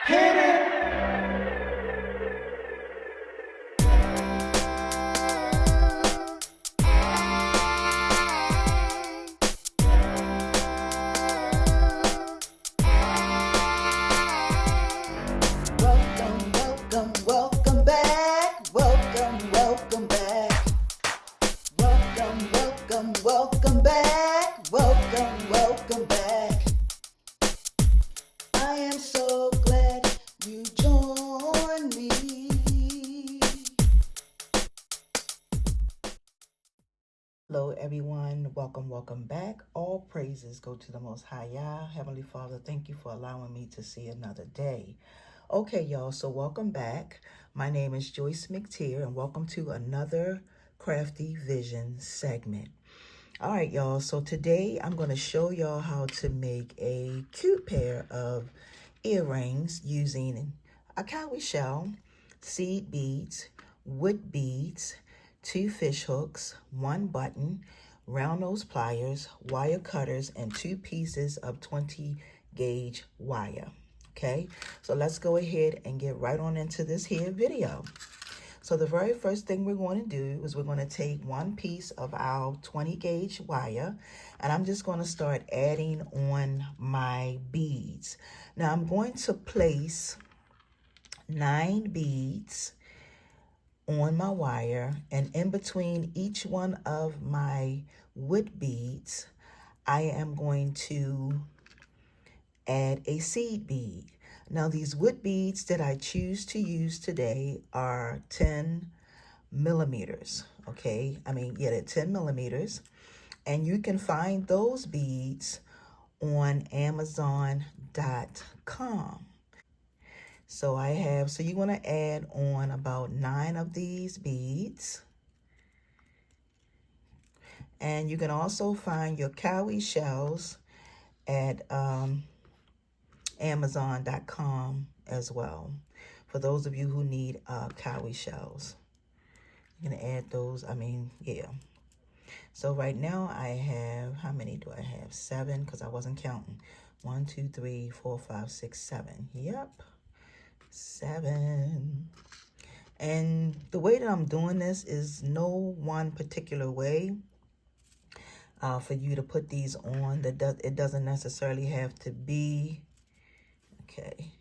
Hit it. Welcome, welcome, welcome back. Welcome, welcome back. Welcome, welcome, welcome back. Welcome, welcome back. I am so glad you joined me. Hello, everyone. Welcome, welcome back. All praises go to the Most High Yah. Heavenly Father, thank you for allowing me to see another day. Okay, y'all, so welcome back. My name is Joyce McTeer, and welcome to another Crafty Vision segment. All right, y'all, so today I'm going to show y'all how to make a cute pair of earrings using a cowrie shell, seed beads, wood beads, 2 fish hooks, 1 button, round nose pliers, wire cutters, and 2 pieces of 20 gauge wire. Okay, so let's go ahead and get right on into this here video. So the very first thing we're going to do is we're going to take 1 piece of our 20 gauge wire, and I'm just going to start adding on my beads. Now I'm going to place 9 beads on my wire, and in between each one of my wood beads, I am going to add a seed bead. Now these wood beads that I choose to use today are 10 millimeters, okay? They're 10 millimeters, and you can find those beads on Amazon.com. So you're gonna add on about 9 of these beads. And you can also find your cowrie shells at Amazon.com as well. For those of you who need cowrie shells, you're gonna add those. Yeah. So right now I have, how many do I have? 7, because I wasn't counting. 1, 2, 3, 4, 5, 6, 7. Yep, 7. And the way that I'm doing this is no one particular way for you to put these on. It doesn't necessarily have to be, okay,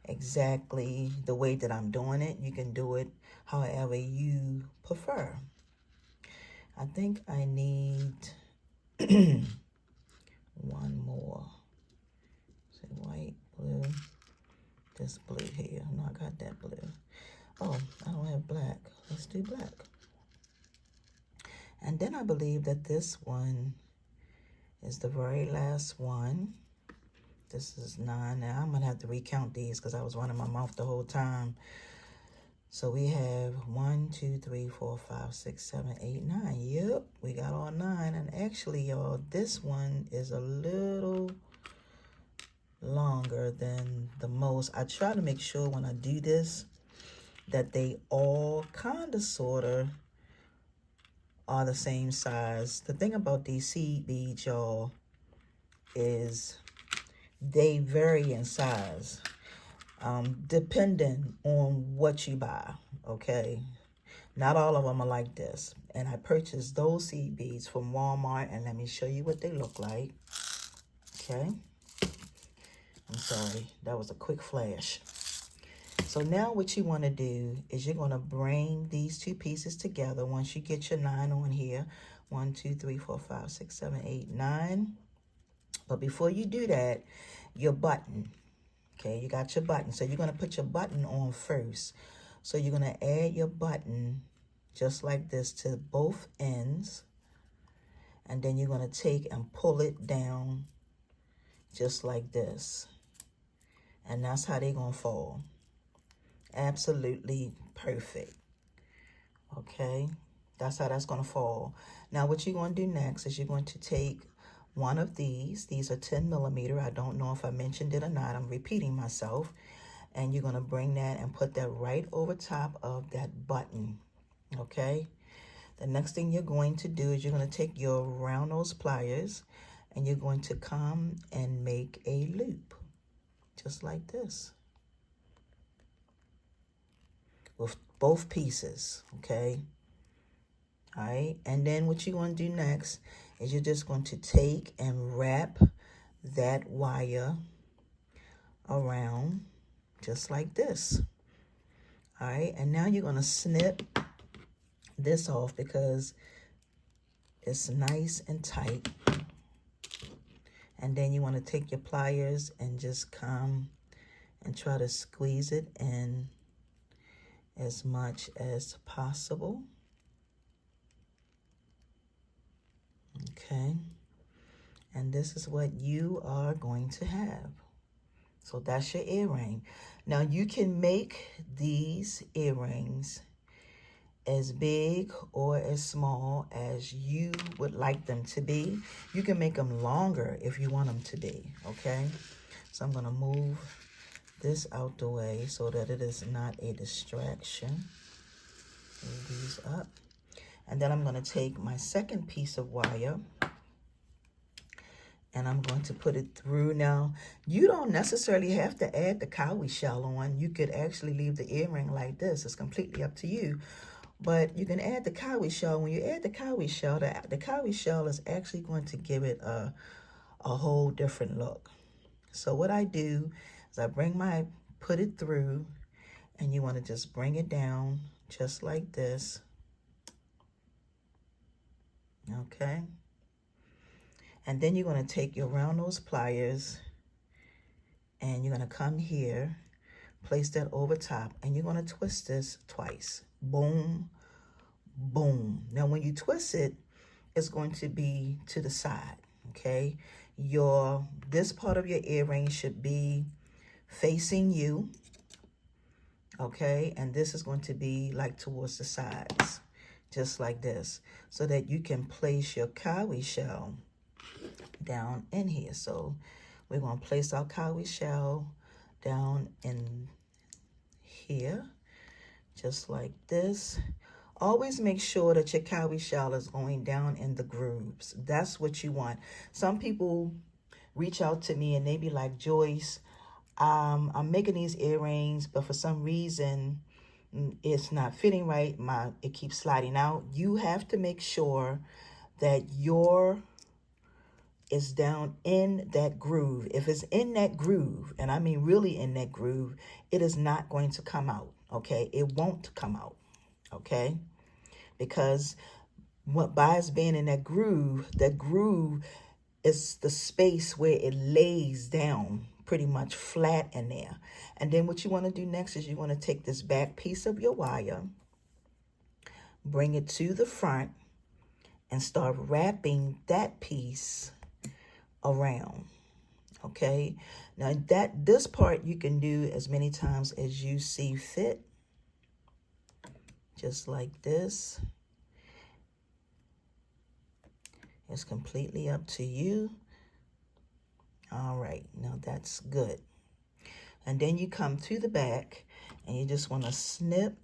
exactly the way that I'm doing it. You can do it however you prefer. I think I need 1 more. Say white, blue, this blue here. No, I got that blue. Oh, I don't have black. Let's do black. And then I believe that this one is the very last one. This is 9. Now I'm gonna have to recount these because I was running my mouth the whole time. So we have 1, 2, 3, 4, 5, 6, 7, 8, 9. Yep, we got all 9. And actually, y'all, this one is a little longer than the most. I try to make sure when I do this that they all kind of sort of are the same size. The thing about these seed beads, y'all, is they vary in size depending on what you buy, okay? Not all of them are like this. And I purchased those seed beads from Walmart, and let me show you what they look like, okay? I'm sorry, that was a quick flash. So now what you want to do is you're going to bring these 2 pieces together once you get your 9 on here. 1, 2, 3, 4, 5, 6, 7, 8, 9. But before you do that, your button. Okay, you got your button. So you're going to put your button on first. So you're going to add your button just like this to both ends. And then you're going to take and pull it down just like this. And that's how they're going to fall. Absolutely perfect. Okay, that's how that's going to fall. Now what you're going to do next is you're going to take one of these. These are 10 millimeter. I don't know if I mentioned it or not. I'm repeating myself. And you're going to bring that and put that right over top of that button. Okay, the next thing you're going to do is you're going to take your round nose pliers and you're going to come and make a loop just like this. with both pieces, okay? All right, and then what you're going to do next is you're just going to take and wrap that wire around just like this. All right, and now you're going to snip this off because it's nice and tight. And then you want to take your pliers and just come and try to squeeze it in as much as possible. Okay, and this is what you are going to have. So that's your earring. Now you can make these earrings as big or as small as you would like them to be. You can make them longer if you want them to be, okay? So I'm gonna move this out the way so that it is not a distraction. Move these up. And then I'm gonna take my second piece of wire and I'm going to put it through. Now, you don't necessarily have to add the cowrie shell on. You could actually leave the earring like this. It's completely up to you. But you can add the cowrie shell. When you add the cowrie shell, the cowrie shell is actually going to give it a whole different look. So what I do is I put it through, and you want to just bring it down just like this. Okay? And then you're going to take your round nose pliers and you're going to come here, place that over top, and you're going to twist this twice. Boom, boom. Now when you twist it, it's going to be to the side, okay? This part of your earring should be facing you, okay? And this is going to be like towards the sides, just like this, so that you can place your cowrie shell down in here. So we're going to place our cowrie shell down in here, just like this. Always make sure that your cowrie shell is going down in the grooves. That's what you want. Some people reach out to me and they be like, Joyce, I'm making these earrings, but for some reason it's not fitting right. It keeps sliding out. You have to make sure that is down in that groove. If it's in that groove, and I mean really in that groove, it is not going to come out, okay? It won't come out, okay? Because by us being in that groove is the space where it lays down pretty much flat in there. And then what you want to do next is you want to take this back piece of your wire, bring it to the front, and start wrapping that piece around, okay? Now this part you can do as many times as you see fit, just like this. It's completely up to you. All right, now that's good. And then you come to the back and you just want to snip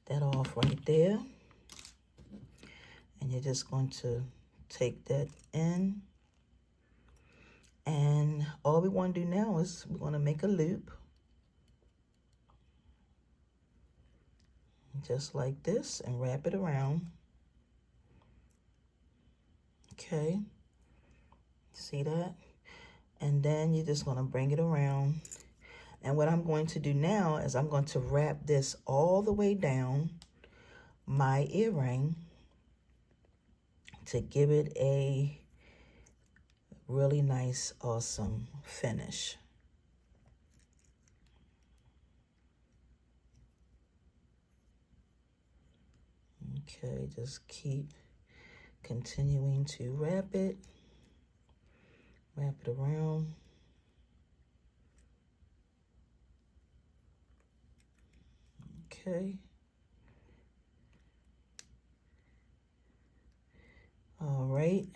that off right there. And you're just going to take that in. And all we want to do now is we're going to make a loop. Just like this, and wrap it around. Okay. See that? And then you're just going to bring it around. And what I'm going to do now is I'm going to wrap this all the way down my earring to give it a really nice, awesome finish. Okay, just keep continuing to wrap it around. Okay. All right.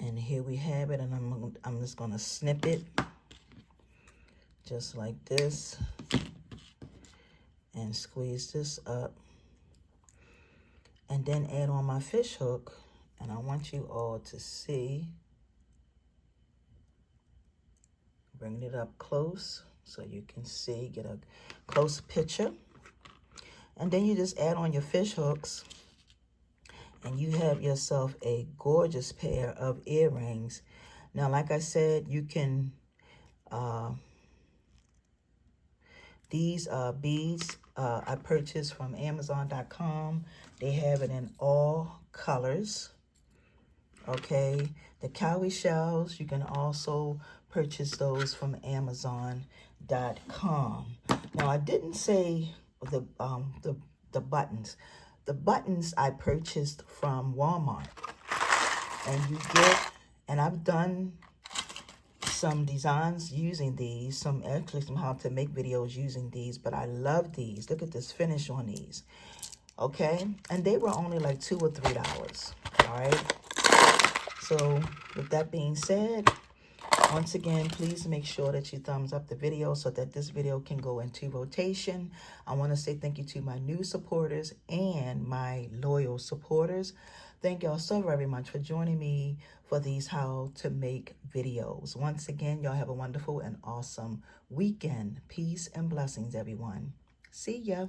And here we have it, and I'm just gonna snip it just like this and squeeze this up, and then add on my fish hook. And I want you all to see, bringing it up close. so you can see, get a close picture. And then you just add on your fish hooks, and you have yourself a gorgeous pair of earrings. Now, like I said, you can, these beads I purchased from Amazon.com. They have it in all colors. Okay, the cowrie shells, you can also purchase those from Amazon.com. Now, I didn't say the buttons. The buttons I purchased from Walmart, and you get, and I've done some designs using these, some how to make videos using these, but I love these. Look at this finish on these. Okay, and they were only like $2 or $3. All right. So with that being said, once again, please make sure that you thumbs up the video so that this video can go into rotation. I want to say thank you to my new supporters and my loyal supporters. Thank y'all so very much for joining me for these how to make videos. Once again, y'all have a wonderful and awesome weekend. Peace and blessings, everyone. See ya.